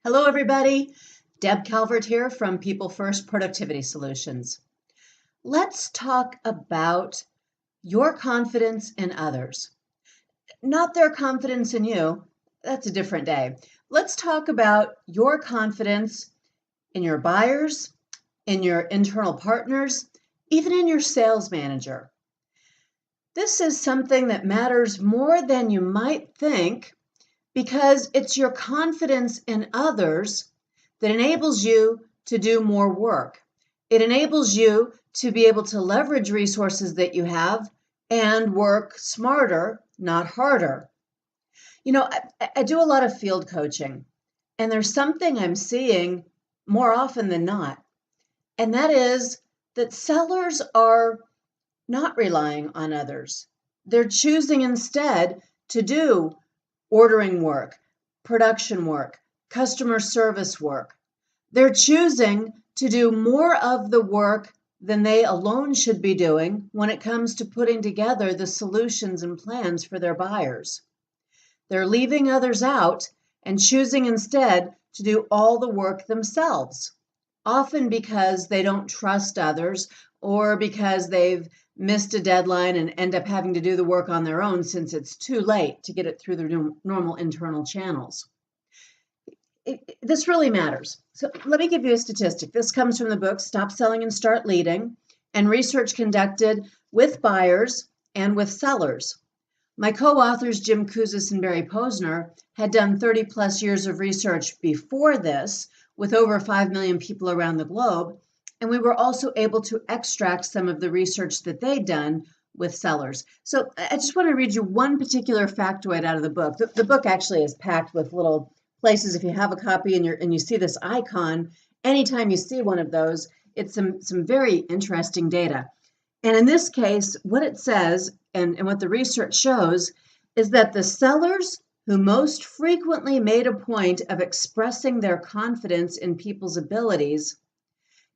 Hello, everybody. Deb Calvert here from People First Productivity Solutions. Let's talk about your confidence in others, not their confidence in you. That's a different day. Let's talk about your confidence in your buyers, in your internal partners, even in your sales manager. This is something that matters more than you might think because it's your confidence in others that enables you to do more work. It enables you to be able to leverage resources that you have and work smarter, not harder. You know, I do a lot of field coaching, and there's something I'm seeing more often than not, and that is that sellers are not relying on others. They're choosing instead to do ordering work, production work, customer service work. They're choosing to do more of the work than they alone should be doing when it comes to putting together the solutions and plans for their buyers. They're leaving others out and choosing instead to do all the work themselves, often because they don't trust others or because they've missed a deadline and end up having to do the work on their own since it's too late to get it through their normal internal channels. This really matters. So let me give you a statistic. This comes from the book Stop Selling and Start Leading, and research conducted with buyers and with sellers. My co-authors, Jim Kouzes and Barry Posner, had done 30 plus years of research before this with over 5 million people around the globe. And we were also able to extract some of the research that they'd done with sellers. So I just want to read you one particular factoid out of the book. The book actually is packed with little places. If you have a copy and you see this icon, anytime you see one of those, it's some very interesting data. And in this case, what it says and what the research shows is that the sellers who most frequently made a point of expressing their confidence in people's abilities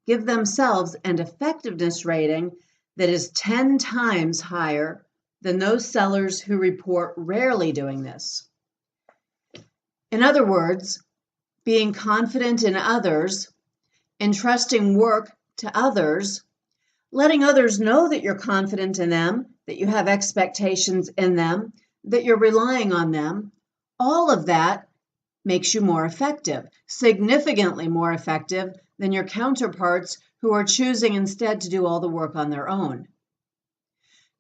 give themselves an effectiveness rating that is 10 times higher than those sellers who report rarely doing this. In other words, being confident in others, entrusting work to others, letting others know that you're confident in them, that you have expectations in them, that you're relying on them, all of that makes you more effective, significantly more effective than your counterparts who are choosing instead to do all the work on their own.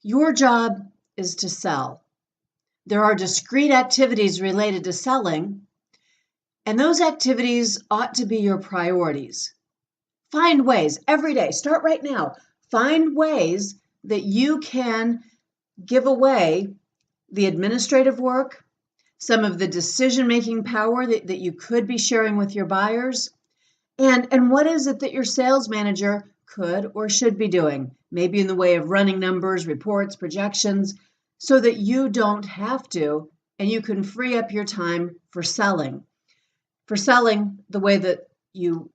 Your job is to sell. There are discrete activities related to selling, and those activities ought to be your priorities. Find ways every day, start right now, find ways that you can give away the administrative work, some of the decision-making power that you could be sharing with your buyers, and what is it that your sales manager could or should be doing, maybe in the way of running numbers, reports, projections, so that you don't have to, and you can free up your time for selling the way that you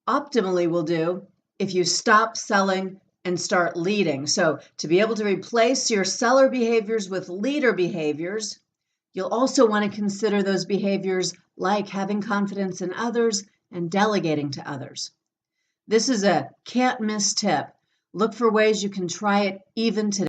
optimally will do if you stop selling and start leading. So to be able to replace your seller behaviors with leader behaviors, you'll also want to consider those behaviors like having confidence in others and delegating to others. This is a can't miss tip. Look for ways you can try it even today.